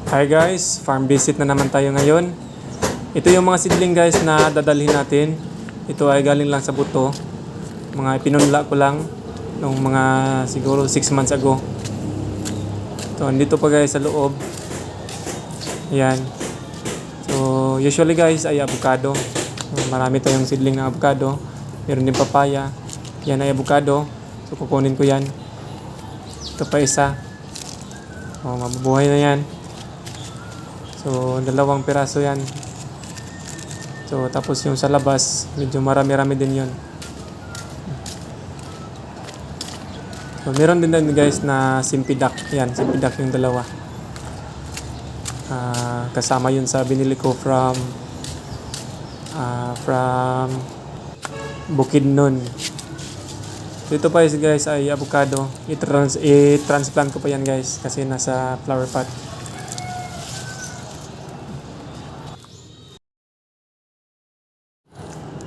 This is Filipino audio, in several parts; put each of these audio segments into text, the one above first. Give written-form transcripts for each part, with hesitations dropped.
Hi guys, farm visit na naman tayo ngayon. Ito yung mga seedling guys na dadalhin natin. Ito ay galing lang sa buto. Mga pinunla ko lang nung mga siguro 6 months ago. So, andito pa guys sa loob. Ayan. So, usually guys ay avocado. Marami tayong seedling na avocado. Meron din papaya. Yan ay avocado. So, kukunin ko yan. Ito pa isa. O, mabubuhay na yan. So, 2 piraso yan. So, tapos yung sa labas, medyo marami-rami din yun. So, meron din guys na simpidak. Yan, simpidak yung 2. Kasama yun sa binili ko from Bukidnon. So, ito pa guys ay avocado. I-transplant ko pa yan guys kasi nasa flower pot.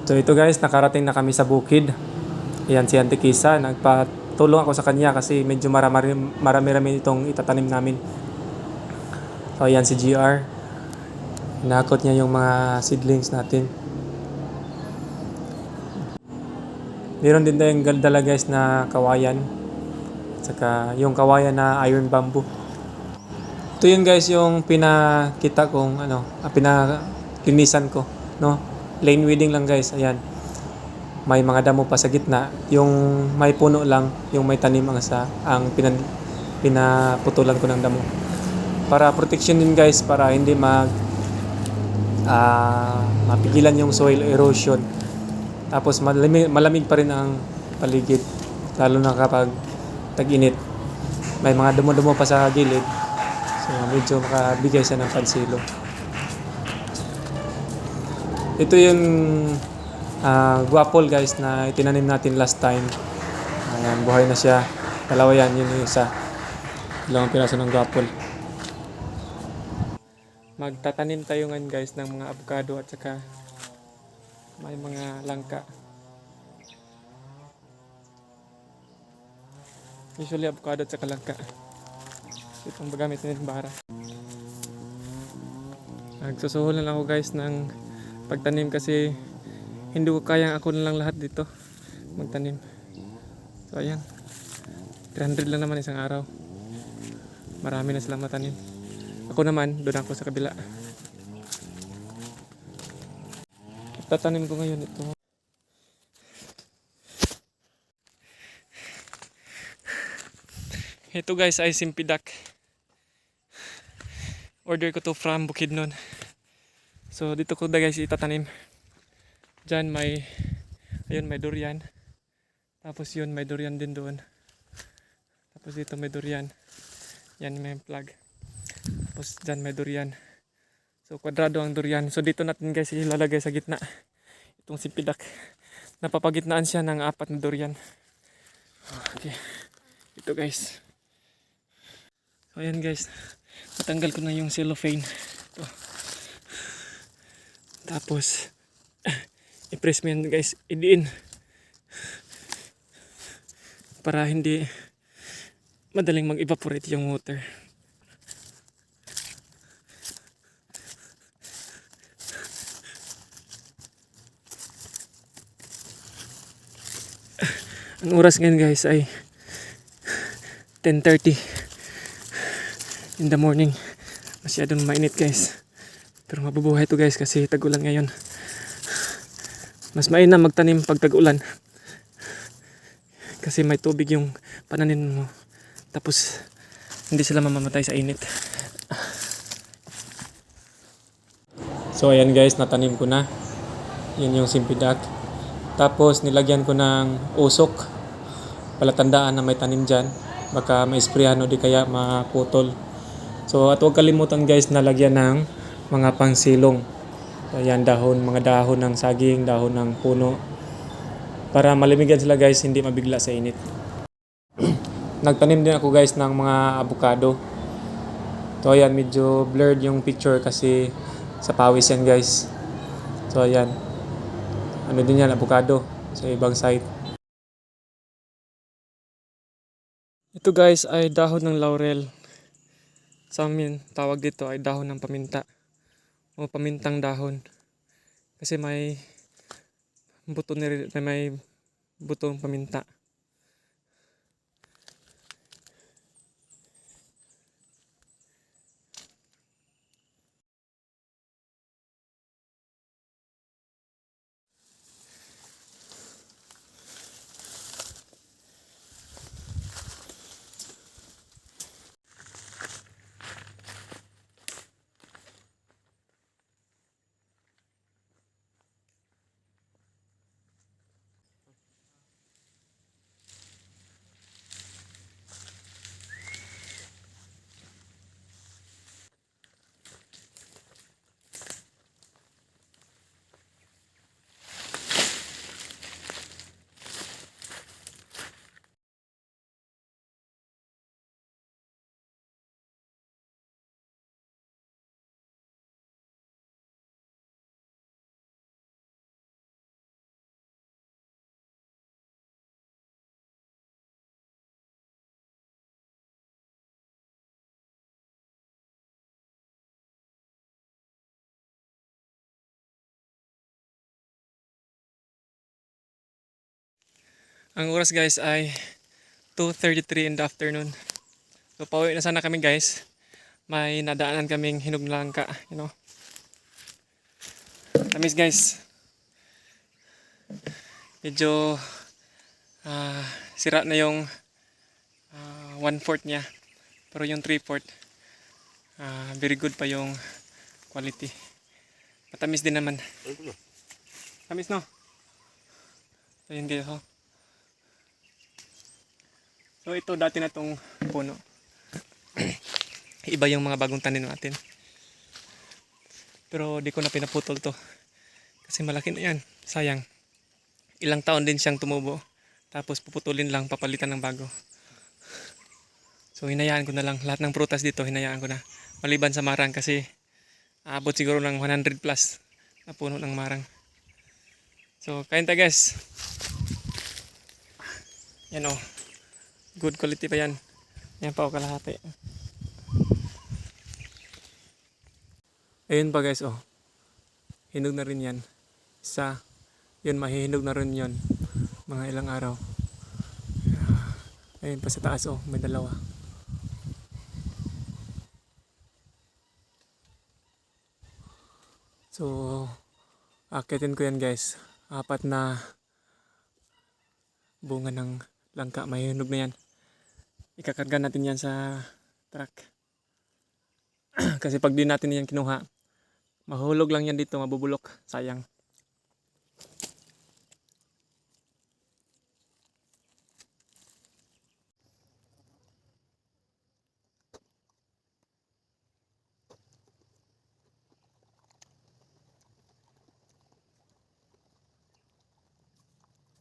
So ito guys, nakarating na kami sa bukid. Ayan si Auntie Kisa, nagpatulong ako sa kanya kasi medyo marami-rami itong itatanim namin. So ayan si GR. Hinakot niya yung mga seedlings natin. Meron din tayong dala guys na kawayan. Saka yung kawayan na iron bamboo. Ito yun guys yung pinakita kong pinalinisan ko, no? Lane weeding lang guys, ayan. May mga damo pa sa gitna, yung may puno lang, yung may tanim ang pinaputulan ko ng damo. Para protection din guys, para hindi mapigilan yung soil erosion. Tapos malamig pa rin ang paligid, lalo na kapag tag-init. May mga damo-damo pa sa gilid, so medyo makabigay siya ng pansilo. Ito yung guapol guys na itinanim natin last time. Ayan, buhay na siya. 2 yan, yun yung isa. 2 piraso ng guapol. Magtatanim tayo ngayon guys ng mga avocado at saka may mga langka. Usually avocado at saka langka. Itong bagamit natin bara. Nagsusuhulan ako guys ng pagtanim kasi hindi ko kayang ako na lang lahat dito magtanim. So ayan, 300 lang naman isang araw, marami na silang matanim. Ako naman doon ako sa kabila. Tatanim ko ngayon ito. Ito guys ay simpidak. Order ko to from Bukidnon. So dito ko guys itatanim. Diyan may durian. Tapos yun may durian din doon. Tapos dito may durian. Yan may plug. Tapos diyan may durian. So kwadrado ang durian. So dito natin guys ilalagay sa gitna itong simpidak. Napapagitnaan siya ng 4 na durian. Okay. Ito guys. So ayan guys. Natanggal ko na yung cellophane. Ito. Tapos i-press mo yan guys, idiin para hindi madaling mag-evaporate yung water. Ang oras ngayon guys ay 10:30 in the morning. Masyadong mainit guys, pero mabubuhay to guys kasi tag-ulan ngayon. Mas mainam magtanim pag tag-ulan kasi may tubig yung pananim mo, tapos hindi sila mamamatay sa init. So ayan guys, natanim ko na. Yan yung simpidak. Tapos nilagyan ko ng usok, palatandaan na may tanim dyan, baka ma-sprayan o di kaya maputol. So at huwag kalimutan guys na lagyan ng mga pangsilong. Ayan, mga dahon ng saging, dahon ng puno, para malimigan sila guys, hindi mabigla sa init. Nagtanim din ako guys ng mga avocado. So ayan, medyo blurred yung picture kasi sa pawis yan guys. So ayan, ano din yan, avocado sa ibang site. Ito guys ay dahon ng laurel. Sa amin, tawag dito ay dahon ng paminta o pamintang dahon. Kasi may buto may butong paminta. Ang oras guys ay 2:33 in the afternoon. So pauwi na sana kami guys. May nadaanan kaming hinog na langka, you know. Tamis guys. Medyo sira na yung 1/4 niya. Pero yung 3/4 very good pa yung quality. Matamis din naman. Tamis no? So yun guys, oh. So ito dati na tong puno. Iba yung mga bagong tanim natin. Pero di ko na pinaputol to. Kasi malaki na yan. Sayang. Ilang taon din siyang tumubo. Tapos puputulin lang, papalitan ng bago. So hinayaan ko na lang. Lahat ng prutas dito hinayaan ko na. Maliban sa marang kasi abot siguro ng 100 plus na puno ng marang. So kain tayo guys. Yan o. Good quality pa yan. Yan pa o kalahati. Ayun pa guys, oh. Hinog na rin yan. Isa. Yun, mahihinog na rin yun. Mga ilang araw. Ayun pa sa taas, oh. May dalawa. So, akitin ko yan guys. 4 na bunga ng langka. Mahihinog na yan. Ikakarga natin yan sa truck. Kasi pag di natin yan kinuha, mahulog lang yan dito, mabubulok. Sayang.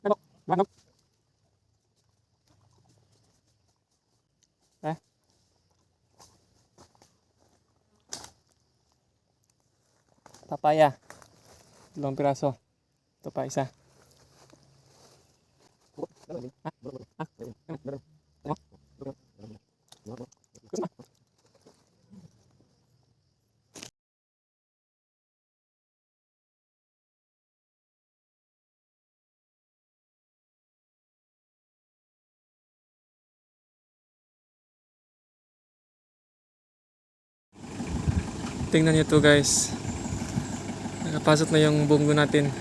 Manok, manok. Papaya. 2 piraso. Ito pa isa. Tingnan nyo to guys. Nakapasok na yung bunggo natin.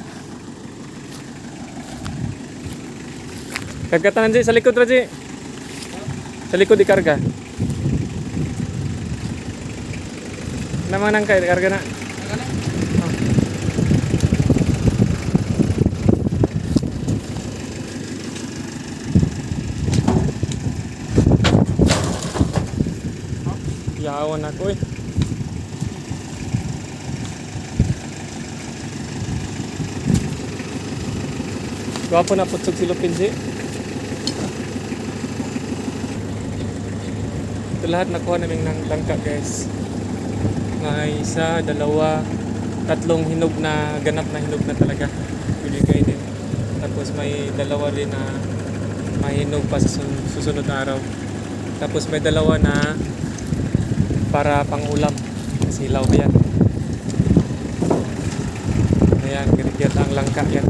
Kargatan Raji, sa likod Raji. Sa likod ikarga. Naman nang kay karga na. Oh. Yawan ako eh. Gwapo na putsog si Lupin si. Ito lahat nakuha namin ng langka guys. May 1, 2, 3 hinog na ganap na hinog na talaga. Pwede kainin. Tapos may 2 rin na mahinog pa sa susunod na araw. Tapos may 2 na para pang ulam. Kasi hilaw yan. Ayan, ganit ang langka yan.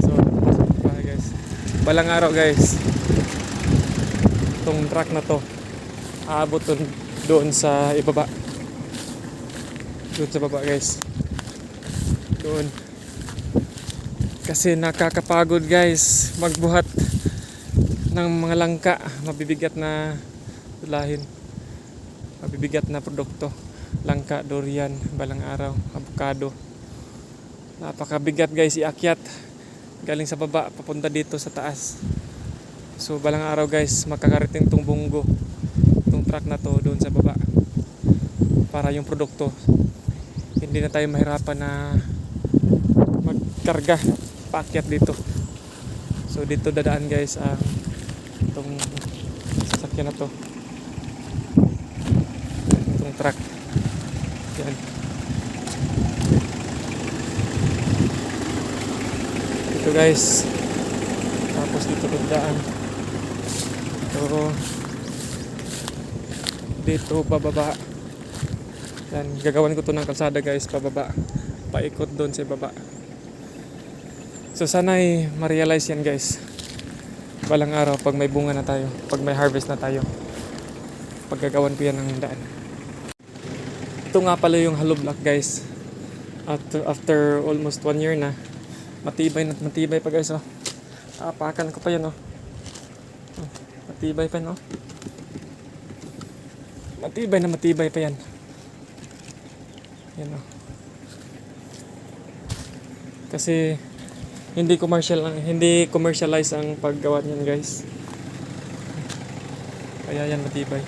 So, guys. Balang araw guys. Itong truck na to aabot doon sa ibaba. Doon sa baba guys. Doon. Kasi nakakapagod guys magbuhat ng mga langka, mabibigat na dulahin, mabibigat na produkto, langka, durian, balang araw, avocado. Napakabigat guys iakyat galing sa baba papunta dito sa taas. So balang araw guys makakarating tong bunggo, tong truck na to doon sa baba para yung produkto hindi na tayo mahirapan na magkarga paakyat dito. So dito dadaan guys ang itong sasakyan na to, itong truck yan. Dito guys, tapos dito dadaan dito bababa yan. Gagawan ko to ng kalsada guys pababa, paikot doon sa baba. So sana ay ma-realize yan guys balang araw pag may bunga na tayo, pag may harvest na tayo, paggagawan ko yan ng daan. Ito nga pala yung hollow block guys. After almost 1 year na, matibay pa guys. Apakan ko pa yan matibay pa no. Matibay pa yan. Yan kasi hindi commercialize ang paggawa niyan guys. Kaya yan matibay.